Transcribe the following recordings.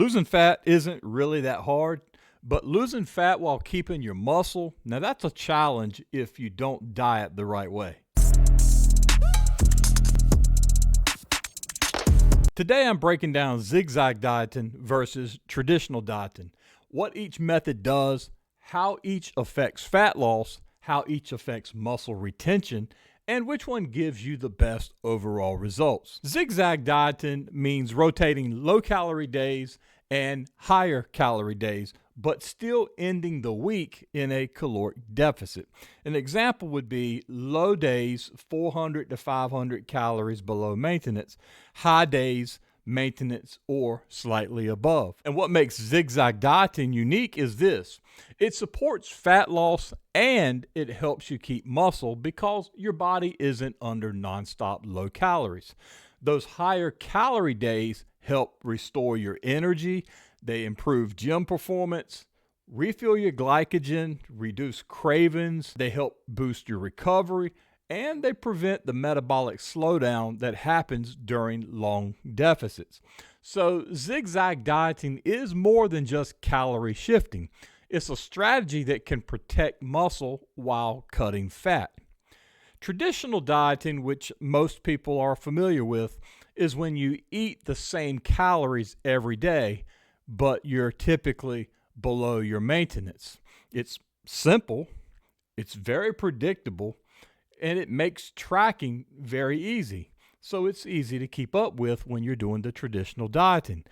Losing fat isn't really that hard, but losing fat while keeping your muscle, now that's a challenge if you don't diet the right way. Today I'm breaking down zigzag dieting versus traditional dieting, what each method does, how each affects fat loss, how each affects muscle retention, and which one gives you the best overall results. Zigzag dieting means rotating low-calorie days and higher-calorie days, but still ending the week in a caloric deficit. An example would be low days, 400 to 500 calories below maintenance, high days, maintenance or slightly above. And what makes zigzag dieting unique is this: it supports fat loss and it helps you keep muscle because your body isn't under nonstop low calories. Those higher calorie days help restore your energy, they improve gym performance, refill your glycogen, reduce cravings, they help boost your recovery, and they prevent the metabolic slowdown that happens during long deficits. So zigzag dieting is more than just calorie shifting. It's a strategy that can protect muscle while cutting fat. Traditional dieting, which most people are familiar with, is when you eat the same calories every day, but you're typically below your maintenance. It's simple, it's very predictable, and it makes tracking very easy. So it's easy to keep up with when you're doing the traditional dieting.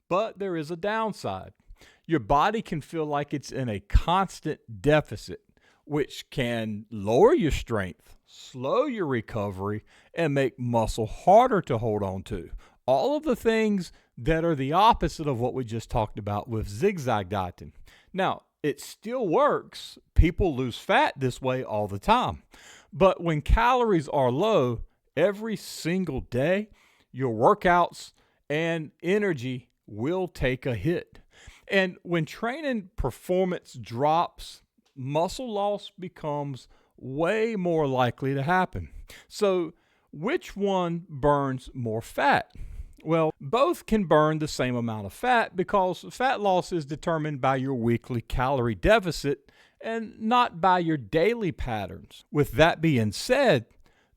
But there is a downside. Your body can feel like it's in a constant deficit, which can lower your strength, slow your recovery, and make muscle harder to hold on to. All of the things that are the opposite of what we just talked about with zigzag dieting. Now, it still works. People lose fat this way all the time. But when calories are low, every single day, your workouts and energy will take a hit. And when training performance drops, muscle loss becomes way more likely to happen. So, which one burns more fat? Well, both can burn the same amount of fat because fat loss is determined by your weekly calorie deficit and not by your daily patterns. With that being said,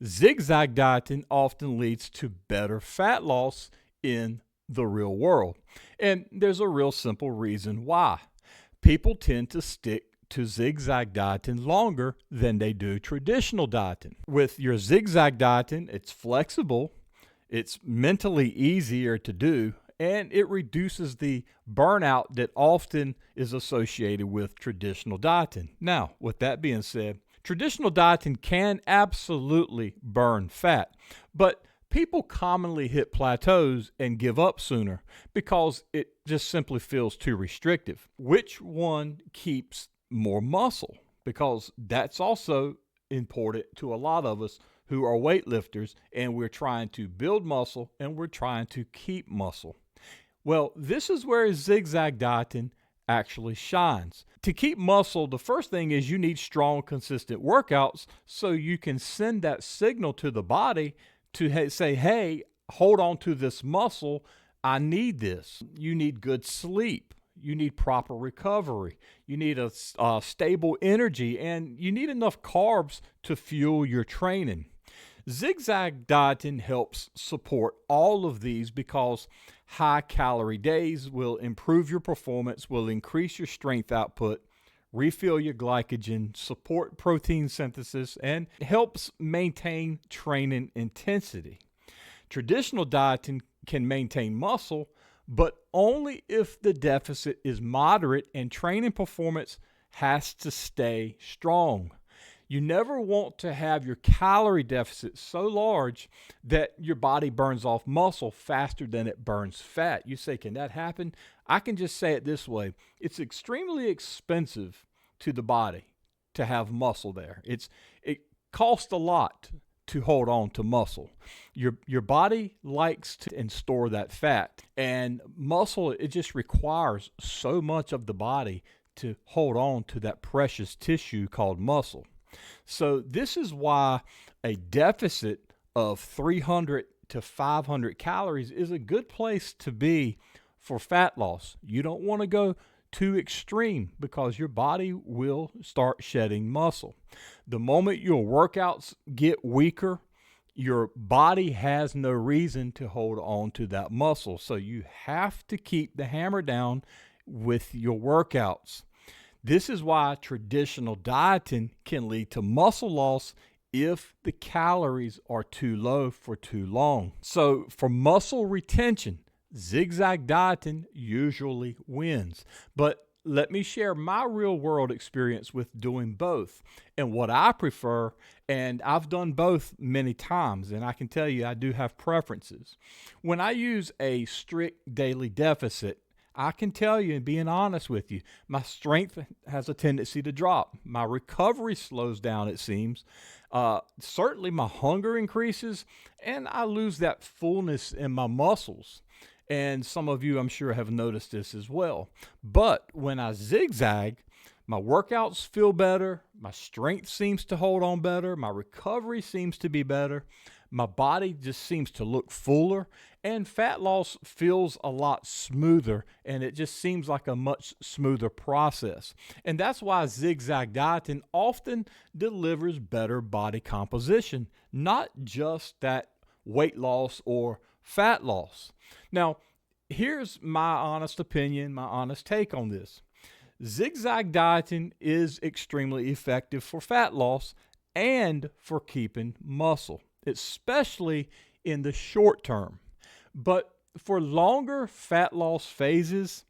zigzag dieting often leads to better fat loss in the real world. And there's a real simple reason why. People tend to stick to zigzag dieting longer than they do traditional dieting. With your zigzag dieting, it's flexible, it's mentally easier to do, and it reduces the burnout that often is associated with traditional dieting. Now, with that being said, traditional dieting can absolutely burn fat, but people commonly hit plateaus and give up sooner because it just simply feels too restrictive. Which one keeps more muscle? Because that's also important to a lot of us who are weightlifters, and we're trying to build muscle and we're trying to keep muscle. Well, this is where zigzag dieting actually shines. To keep muscle, the first thing is you need strong, consistent workouts so you can send that signal to the body to say, hey, hold on to this muscle. I need this. You need good sleep. You need proper recovery. You need a stable energy, and you need enough carbs to fuel your training. Zigzag dieting helps support all of these because high calorie days will improve your performance, will increase your strength output, refill your glycogen, support protein synthesis, and helps maintain training intensity. Traditional dieting can maintain muscle, but only if the deficit is moderate and training performance has to stay strong. You never want to have your calorie deficit so large that your body burns off muscle faster than it burns fat. You say, can that happen? I can just say it this way. It's extremely expensive to the body to have muscle there. It costs a lot to hold on to muscle. Your body likes to and store that fat, and muscle, it just requires so much of the body to hold on to that precious tissue called muscle. So this is why a deficit of 300 to 500 calories is a good place to be for fat loss. You don't want to go too extreme because your body will start shedding muscle. The moment your workouts get weaker, your body has no reason to hold on to that muscle. So you have to keep the hammer down with your workouts. This is why traditional dieting can lead to muscle loss if the calories are too low for too long. So for muscle retention, zigzag dieting usually wins. But let me share my real world experience with doing both and what I prefer. And I've done both many times, and I can tell you I do have preferences. When I use a strict daily deficit, I can tell you, and being honest with you, my strength has a tendency to drop. My recovery slows down, it seems. Certainly my hunger increases, and I lose that fullness in my muscles. And some of you, I'm sure, have noticed this as well. But when I zigzag, my workouts feel better. My strength seems to hold on better. My recovery seems to be better. My body just seems to look fuller, and fat loss feels a lot smoother, and it just seems like a much smoother process. And that's why zigzag dieting often delivers better body composition, not just that weight loss or fat loss. Now, here's my honest opinion, my honest take on this. Zigzag dieting is extremely effective for fat loss and for keeping muscle, especially in the short term. But for longer fat loss phases,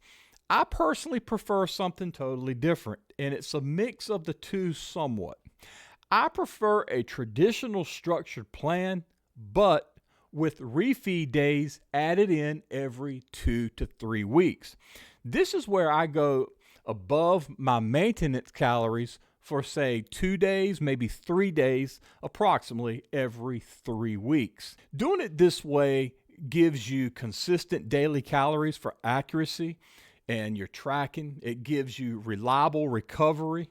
I personally prefer something totally different, and it's a mix of the two somewhat. I prefer a traditional structured plan, but with refeed days added in every 2 to 3 weeks. This is where I go above my maintenance calories for, say, 2 days, maybe 3 days, approximately every 3 weeks. Doing it this way gives you consistent daily calories for accuracy and your tracking. It gives you reliable recovery.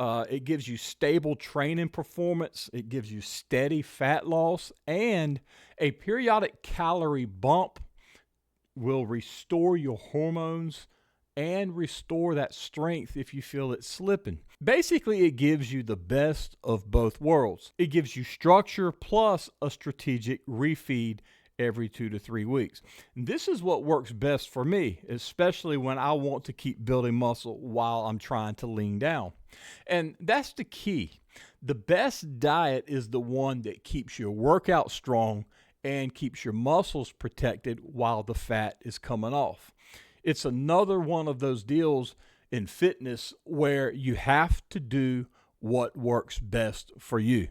It gives you stable training performance. It gives you steady fat loss, and a periodic calorie bump will restore your hormones and restore that strength if you feel it slipping. Basically, it gives you the best of both worlds. It gives you structure plus a strategic refeed every 2 to 3 weeks. And this is what works best for me, especially when I want to keep building muscle while I'm trying to lean down. And that's the key. The best diet is the one that keeps your workout strong and keeps your muscles protected while the fat is coming off. It's another one of those deals in fitness where you have to do what works best for you.